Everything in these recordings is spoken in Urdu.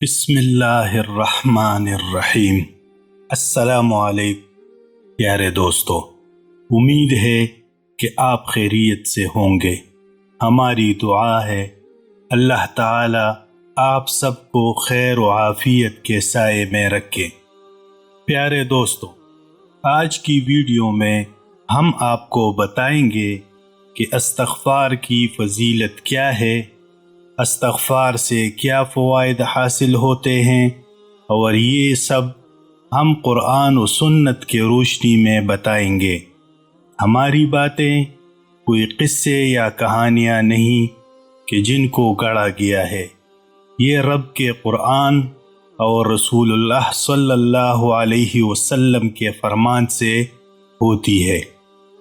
بسم اللہ الرحمن الرحیم۔ السلام علیکم پیارے دوستو، امید ہے کہ آپ خیریت سے ہوں گے۔ ہماری دعا ہے اللہ تعالی آپ سب کو خیر و عافیت کے سائے میں رکھے۔ پیارے دوستو، آج کی ویڈیو میں ہم آپ کو بتائیں گے کہ استغفار کی فضیلت کیا ہے، استغفار سے کیا فوائد حاصل ہوتے ہیں، اور یہ سب ہم قرآن و سنت کے روشنی میں بتائیں گے۔ ہماری باتیں کوئی قصے یا کہانیاں نہیں کہ جن کو گڑھا گیا ہے، یہ رب کے قرآن اور رسول اللہ صلی اللہ علیہ وسلم کے فرمان سے ہوتی ہے۔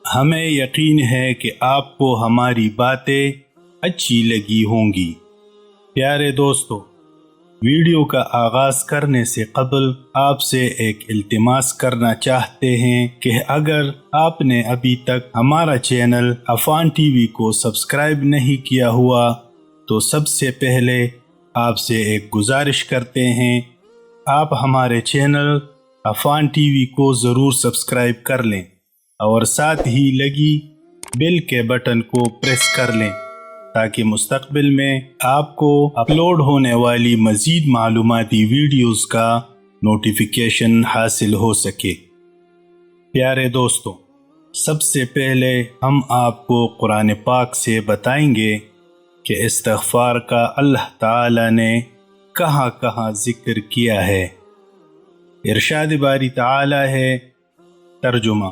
ہمیں یقین ہے کہ آپ کو ہماری باتیں اچھی لگی ہوں گی۔ پیارے دوستو، ویڈیو کا آغاز کرنے سے قبل آپ سے ایک التماس کرنا چاہتے ہیں کہ اگر آپ نے ابھی تک ہمارا چینل عفان ٹی وی کو سبسکرائب نہیں کیا ہوا تو سب سے پہلے آپ سے ایک گزارش کرتے ہیں، آپ ہمارے چینل عفان ٹی وی کو ضرور سبسکرائب کر لیں اور ساتھ ہی لگی بیل کے بٹن کو پریس کر لیں تاکہ مستقبل میں آپ کو اپلوڈ ہونے والی مزید معلوماتی ویڈیوز کا نوٹیفیکیشن حاصل ہو سکے۔ پیارے دوستو، سب سے پہلے ہم آپ کو قرآن پاک سے بتائیں گے کہ استغفار کا اللہ تعالی نے کہاں کہاں ذکر کیا ہے۔ ارشاد باری تعالی ہے، ترجمہ: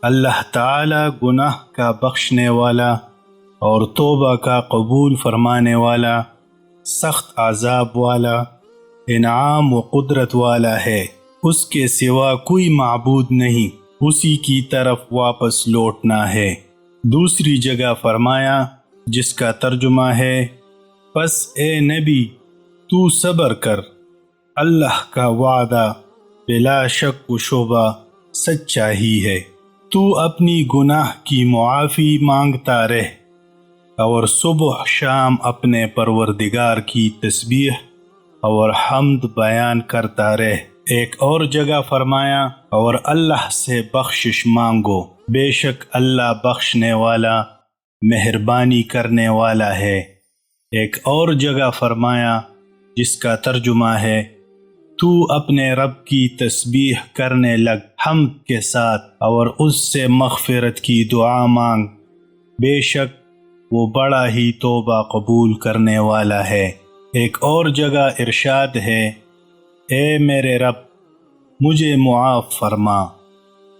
اللہ تعالی گناہ کا بخشنے والا اور توبہ کا قبول فرمانے والا، سخت عذاب والا، انعام و قدرت والا ہے، اس کے سوا کوئی معبود نہیں، اسی کی طرف واپس لوٹنا ہے۔ دوسری جگہ فرمایا، جس کا ترجمہ ہے، پس اے نبی تو صبر کر، اللہ کا وعدہ بلا شک و شبہ سچا ہی ہے، تو اپنی گناہ کی معافی مانگتا رہ اور صبح شام اپنے پروردگار کی تسبیح اور حمد بیان کرتا رہ۔ ایک اور جگہ فرمایا، اور اللہ سے بخشش مانگو، بے شک اللہ بخشنے والا مہربانی کرنے والا ہے۔ ایک اور جگہ فرمایا، جس کا ترجمہ ہے، تو اپنے رب کی تسبیح کرنے لگ حمد کے ساتھ اور اس سے مغفرت کی دعا مانگ، بے شک وہ بڑا ہی توبہ قبول کرنے والا ہے۔ ایک اور جگہ ارشاد ہے، اے میرے رب مجھے معاف فرما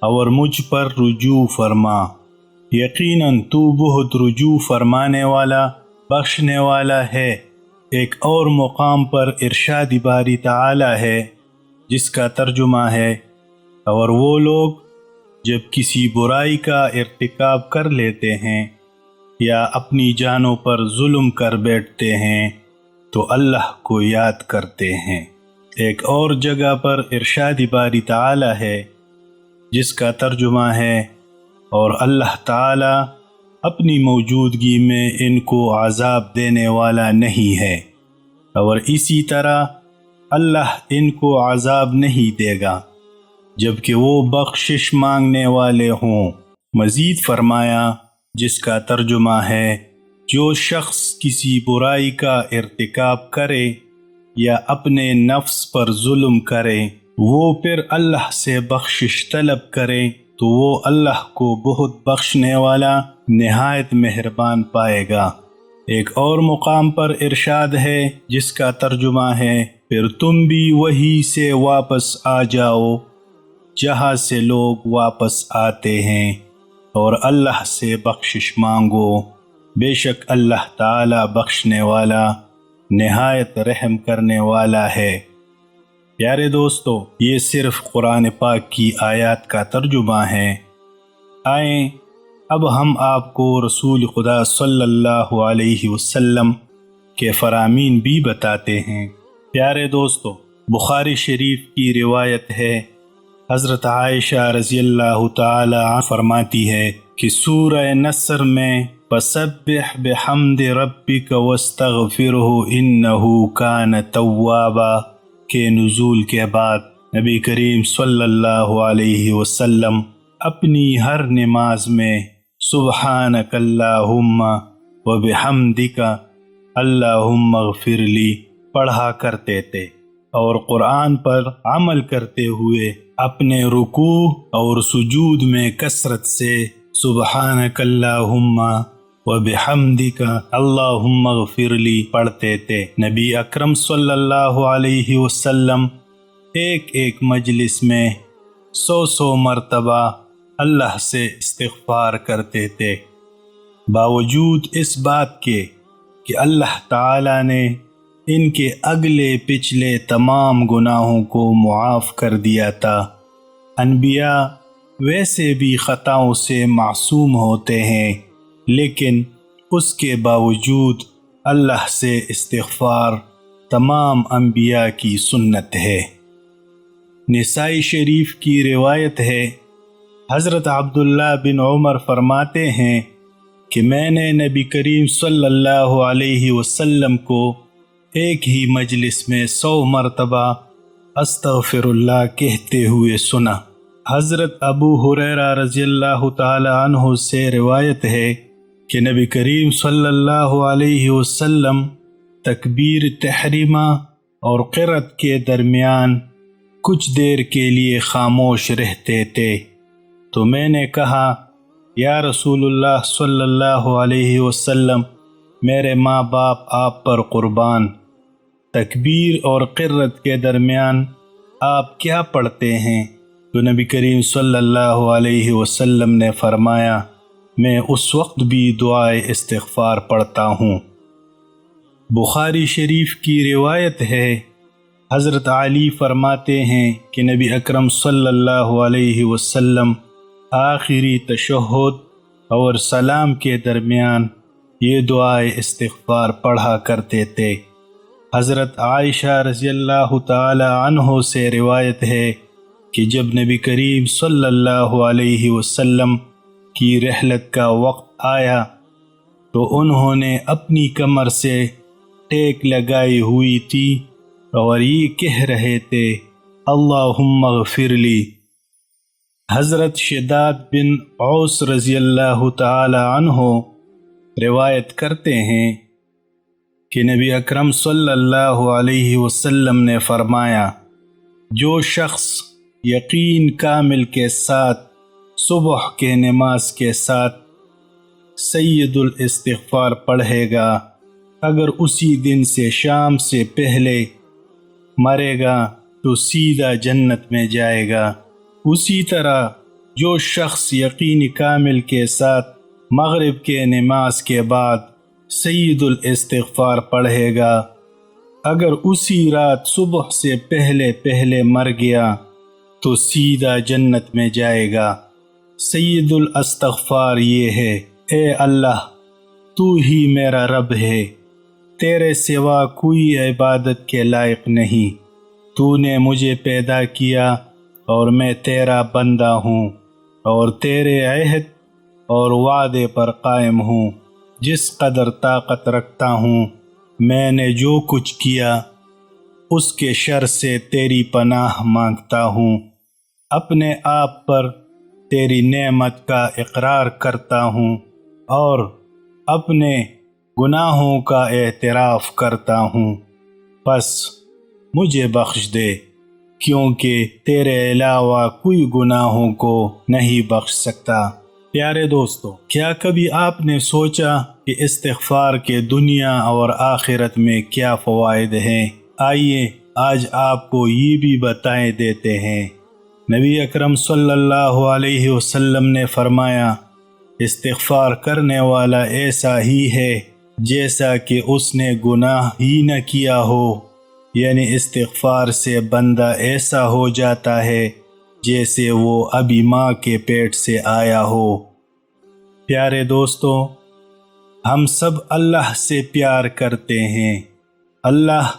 اور مجھ پر رجوع فرما، یقیناً تو بہت رجوع فرمانے والا بخشنے والا ہے۔ ایک اور مقام پر ارشاد باری تعالی ہے، جس کا ترجمہ ہے، اور وہ لوگ جب کسی برائی کا ارتکاب کر لیتے ہیں یا اپنی جانوں پر ظلم کر بیٹھتے ہیں تو اللہ کو یاد کرتے ہیں۔ ایک اور جگہ پر ارشاد باری تعالی ہے، جس کا ترجمہ ہے، اور اللہ تعالی اپنی موجودگی میں ان کو عذاب دینے والا نہیں ہے، اور اسی طرح اللہ ان کو عذاب نہیں دے گا جبکہ وہ بخشش مانگنے والے ہوں۔ مزید فرمایا، جس کا ترجمہ ہے، جو شخص کسی برائی کا ارتکاب کرے یا اپنے نفس پر ظلم کرے، وہ پھر اللہ سے بخشش طلب کرے تو وہ اللہ کو بہت بخشنے والا نہایت مہربان پائے گا۔ ایک اور مقام پر ارشاد ہے، جس کا ترجمہ ہے، پھر تم بھی وہی سے واپس آ جاؤ جہاں سے لوگ واپس آتے ہیں اور اللہ سے بخشش مانگو، بے شک اللہ تعالی بخشنے والا نہایت رحم کرنے والا ہے۔ پیارے دوستو، یہ صرف قرآن پاک کی آیات کا ترجمہ ہے۔ آئیں اب ہم آپ کو رسول خدا صلی اللہ علیہ وسلم کے فرامین بھی بتاتے ہیں۔ پیارے دوستو، بخاری شریف کی روایت ہے، حضرت عائشہ رضی اللہ تعالی عنہ فرماتی ہے کہ سورہ نصر میں فسبح بحمد ربک واستغفرہ انہ کان توابا کے نزول کے بعد نبی کریم صلی اللہ علیہ وسلم اپنی ہر نماز میں سبحانک اللہم وبحمدک اللہم اغفر لی پڑھا کرتے تھے، اور قرآن پر عمل کرتے ہوئے اپنے رکوع اور سجود میں کثرت سے سبحانک اللہم وبحمدک اللہم اغفر لی پڑھتے تھے۔ نبی اکرم صلی اللہ علیہ وسلم ایک ایک مجلس میں 100 مرتبہ اللہ سے استغفار کرتے تھے، باوجود اس بات کے کہ اللہ تعالی نے ان کے اگلے پچھلے تمام گناہوں کو معاف کر دیا تھا۔ انبیاء ویسے بھی خطاؤں سے معصوم ہوتے ہیں، لیکن اس کے باوجود اللہ سے استغفار تمام انبیاء کی سنت ہے۔ نسائی شریف کی روایت ہے، حضرت عبداللہ بن عمر فرماتے ہیں کہ میں نے نبی کریم صلی اللہ علیہ وسلم کو ایک ہی مجلس میں 100 مرتبہ استغفر اللہ کہتے ہوئے سنا۔ حضرت ابو ہریرہ رضی اللہ تعالی عنہ سے روایت ہے کہ نبی کریم صلی اللہ علیہ وسلم تکبیر تحریمہ اور قرأت کے درمیان کچھ دیر کے لیے خاموش رہتے تھے، تو میں نے کہا یا رسول اللہ صلی اللہ علیہ وسلم، میرے ماں باپ آپ پر قربان، تکبیر اور قرأت کے درمیان آپ کیا پڑھتے ہیں؟ تو نبی کریم صلی اللہ علیہ وسلم نے فرمایا، میں اس وقت بھی دعائے استغفار پڑھتا ہوں۔ بخاری شریف کی روایت ہے، حضرت علی فرماتے ہیں کہ نبی اکرم صلی اللہ علیہ وسلم آخری تشہد اور سلام کے درمیان یہ دعائے استغفار پڑھا کرتے تھے۔ حضرت عائشہ رضی اللہ تعالی عنہ سے روایت ہے کہ جب نبی کریم صلی اللہ علیہ وسلم کی رحلت کا وقت آیا تو انہوں نے اپنی کمر سے ٹیک لگائی ہوئی تھی اور یہ کہہ رہے تھے، اللہم اغفر لی۔ حضرت شداد بن اوس رضی اللہ تعالی عنہ روایت کرتے ہیں کہ نبی اکرم صلی اللہ علیہ وسلم نے فرمایا، جو شخص یقین کامل کے ساتھ صبح کے نماز کے ساتھ سید الاستغفار پڑھے گا، اگر اسی دن سے شام سے پہلے مرے گا تو سیدھا جنت میں جائے گا۔ اسی طرح جو شخص یقین کامل کے ساتھ مغرب کے نماز کے بعد سید الاستغفار پڑھے گا، اگر اسی رات صبح سے پہلے مر گیا تو سیدھا جنت میں جائے گا۔ سید الاستغفار یہ ہے، اے اللہ تو ہی میرا رب ہے، تیرے سوا کوئی عبادت کے لائق نہیں، تو نے مجھے پیدا کیا اور میں تیرا بندہ ہوں اور تیرے عہد اور وعدے پر قائم ہوں۔ جس قدر طاقت رکھتا ہوں میں نے جو کچھ کیا اس کے شر سے تیری پناہ مانگتا ہوں، اپنے آپ پر تیری نعمت کا اقرار کرتا ہوں اور اپنے گناہوں کا اعتراف کرتا ہوں، بس مجھے بخش دے، کیونکہ تیرے علاوہ کوئی گناہوں کو نہیں بخش سکتا۔ پیارے دوستو، کیا کبھی آپ نے سوچا کہ استغفار کے دنیا اور آخرت میں کیا فوائد ہیں؟ آئیے آج آپ کو یہ بھی بتائے دیتے ہیں۔ نبی اکرم صلی اللہ علیہ وسلم نے فرمایا، استغفار کرنے والا ایسا ہی ہے جیسا کہ اس نے گناہ ہی نہ کیا ہو، یعنی استغفار سے بندہ ایسا ہو جاتا ہے جیسے وہ ابھی ماں کے پیٹ سے آیا ہو۔ پیارے دوستو، ہم سب اللہ سے پیار کرتے ہیں، اللہ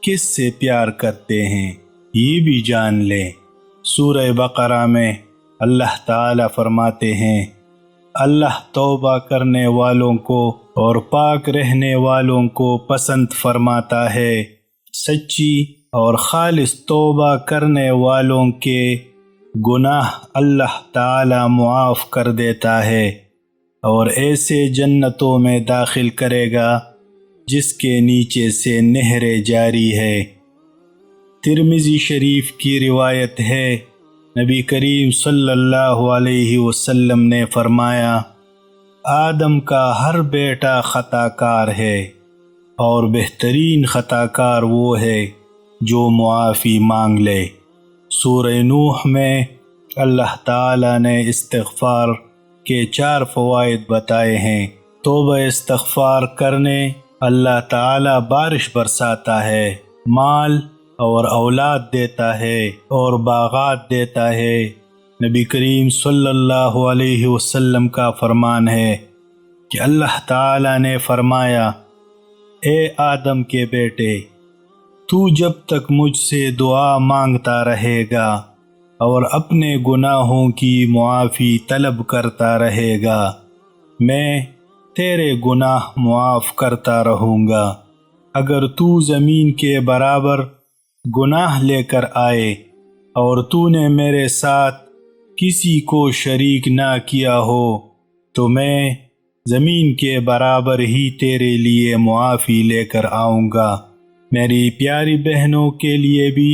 کس سے پیار کرتے ہیں یہ بھی جان لیں۔ سورہ بقرہ میں اللہ تعالی فرماتے ہیں، اللہ توبہ کرنے والوں کو اور پاک رہنے والوں کو پسند فرماتا ہے۔ سچی اور خالص توبہ کرنے والوں کے گناہ اللہ تعالی معاف کر دیتا ہے اور ایسے جنتوں میں داخل کرے گا جس کے نیچے سے نہریں جاری ہے۔ ترمذی شریف کی روایت ہے، نبی کریم صلی اللہ علیہ وسلم نے فرمایا، آدم کا ہر بیٹا خطا کار ہے اور بہترین خطا کار وہ ہے جو معافی مانگ لے۔ سورہ نوح میں اللہ تعالی نے استغفار کے 4 فوائد بتائے ہیں۔ توبہ استغفار کرنے اللہ تعالی بارش برساتا ہے، مال اور اولاد دیتا ہے اور باغات دیتا ہے۔ نبی کریم صلی اللہ علیہ وسلم کا فرمان ہے کہ اللہ تعالی نے فرمایا، اے آدم کے بیٹے، تو جب تک مجھ سے دعا مانگتا رہے گا اور اپنے گناہوں کی معافی طلب کرتا رہے گا، میں تیرے گناہ معاف کرتا رہوں گا۔ اگر تو زمین کے برابر گناہ لے کر آئے اور تو نے میرے ساتھ کسی کو شریک نہ کیا ہو تو میں زمین کے برابر ہی تیرے لیے معافی لے کر آؤں گا۔ میری پیاری بہنوں کے لیے بھی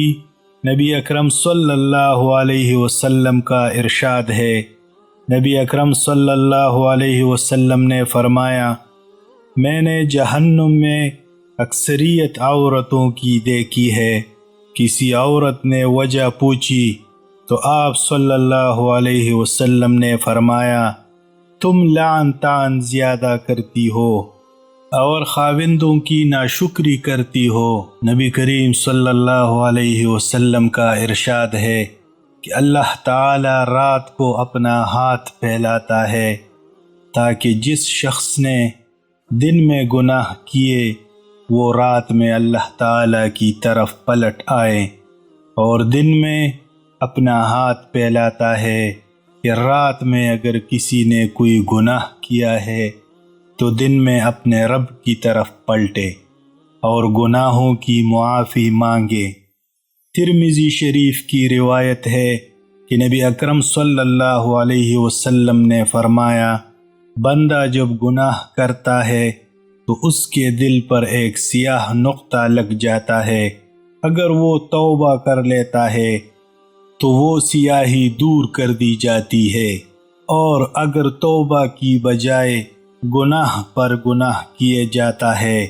نبی اکرم صلی اللہ علیہ وسلم کا ارشاد ہے۔ نبی اکرم صلی اللہ علیہ وسلم نے فرمایا، میں نے جہنم میں اکثریت عورتوں کی دیکھی ہے۔ کسی عورت نے وجہ پوچھی تو آپ صلی اللہ علیہ وسلم نے فرمایا، تم لعن طعن زیادہ کرتی ہو اور خاوندوں کی ناشکری کرتی ہو۔ نبی کریم صلی اللہ علیہ وسلم کا ارشاد ہے کہ اللہ تعالی رات کو اپنا ہاتھ پھیلاتا ہے تاکہ جس شخص نے دن میں گناہ کیے وہ رات میں اللہ تعالی کی طرف پلٹ آئے، اور دن میں اپنا ہاتھ پھیلاتا ہے کہ رات میں اگر کسی نے کوئی گناہ کیا ہے تو دن میں اپنے رب کی طرف پلٹے اور گناہوں کی معافی مانگے۔ ترمذی شریف کی روایت ہے کہ نبی اکرم صلی اللہ علیہ وسلم نے فرمایا، بندہ جب گناہ کرتا ہے تو اس کے دل پر ایک سیاہ نقطہ لگ جاتا ہے، اگر وہ توبہ کر لیتا ہے تو وہ سیاہی دور کر دی جاتی ہے، اور اگر توبہ کی بجائے گناہ پر گناہ کیے جاتا ہے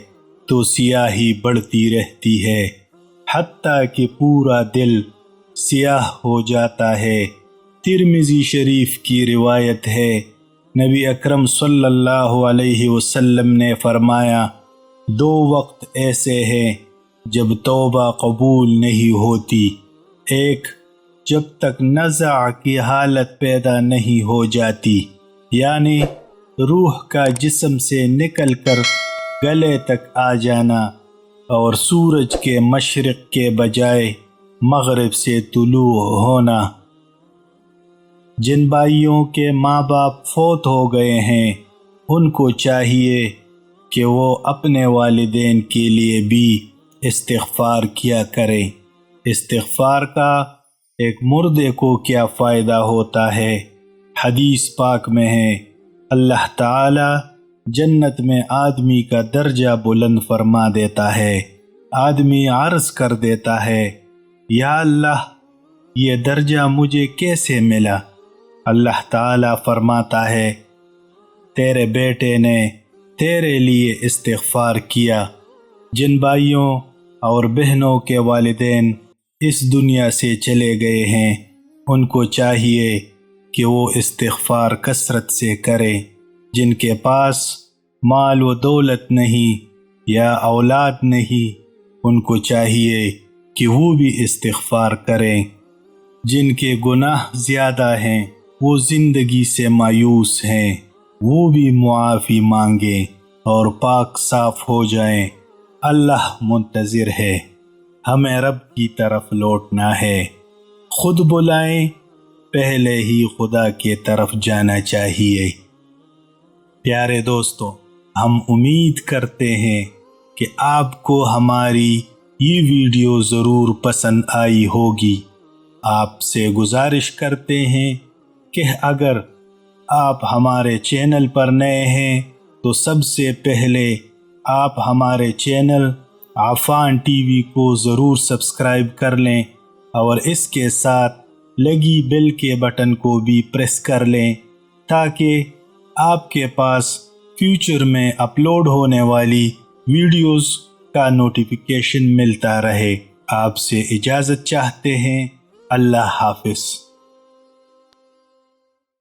تو سیاہی بڑھتی رہتی ہے حتیٰ کہ پورا دل سیاہ ہو جاتا ہے۔ ترمذی شریف کی روایت ہے، نبی اکرم صلی اللہ علیہ وسلم نے فرمایا، 2 وقت ایسے ہیں جب توبہ قبول نہیں ہوتی، ایک جب تک نزع کی حالت پیدا نہیں ہو جاتی، یعنی روح کا جسم سے نکل کر گلے تک آ جانا، اور سورج کے مشرق کے بجائے مغرب سے طلوع ہونا۔ جن بھائیوں کے ماں باپ فوت ہو گئے ہیں ان کو چاہیے کہ وہ اپنے والدین کے لیے بھی استغفار کیا کریں۔ استغفار کا ایک مردے کو کیا فائدہ ہوتا ہے؟ حدیث پاک میں ہے، اللہ تعالی جنت میں آدمی کا درجہ بلند فرما دیتا ہے۔ آدمی عرض کر دیتا ہے، یا اللہ یہ درجہ مجھے کیسے ملا؟ اللہ تعالی فرماتا ہے، تیرے بیٹے نے تیرے لیے استغفار کیا۔ جن بھائیوں اور بہنوں کے والدین اس دنیا سے چلے گئے ہیں ان کو چاہیے کہ وہ استغفار کثرت سے کریں۔ جن کے پاس مال و دولت نہیں یا اولاد نہیں ان کو چاہیے کہ وہ بھی استغفار کریں۔ جن کے گناہ زیادہ ہیں وہ زندگی سے مایوس ہیں، وہ بھی معافی مانگیں اور پاک صاف ہو جائیں۔ اللہ منتظر ہے، ہمیں رب کی طرف لوٹنا ہے۔ خود بلائیں، پہلے ہی خدا کی طرف جانا چاہیے۔ پیارے دوستو، ہم امید کرتے ہیں کہ آپ کو ہماری یہ ویڈیو ضرور پسند آئی ہوگی۔ آپ سے گزارش کرتے ہیں کہ اگر آپ ہمارے چینل پر نئے ہیں تو سب سے پہلے آپ ہمارے چینل عفان ٹی وی کو ضرور سبسکرائب کر لیں اور اس کے ساتھ لگی بیل کے بٹن کو بھی پریس کر لیں تاکہ آپ کے پاس فیوچر میں اپلوڈ ہونے والی ویڈیوز کا نوٹیفیکیشن ملتا رہے۔ آپ سے اجازت چاہتے ہیں۔ اللہ حافظ۔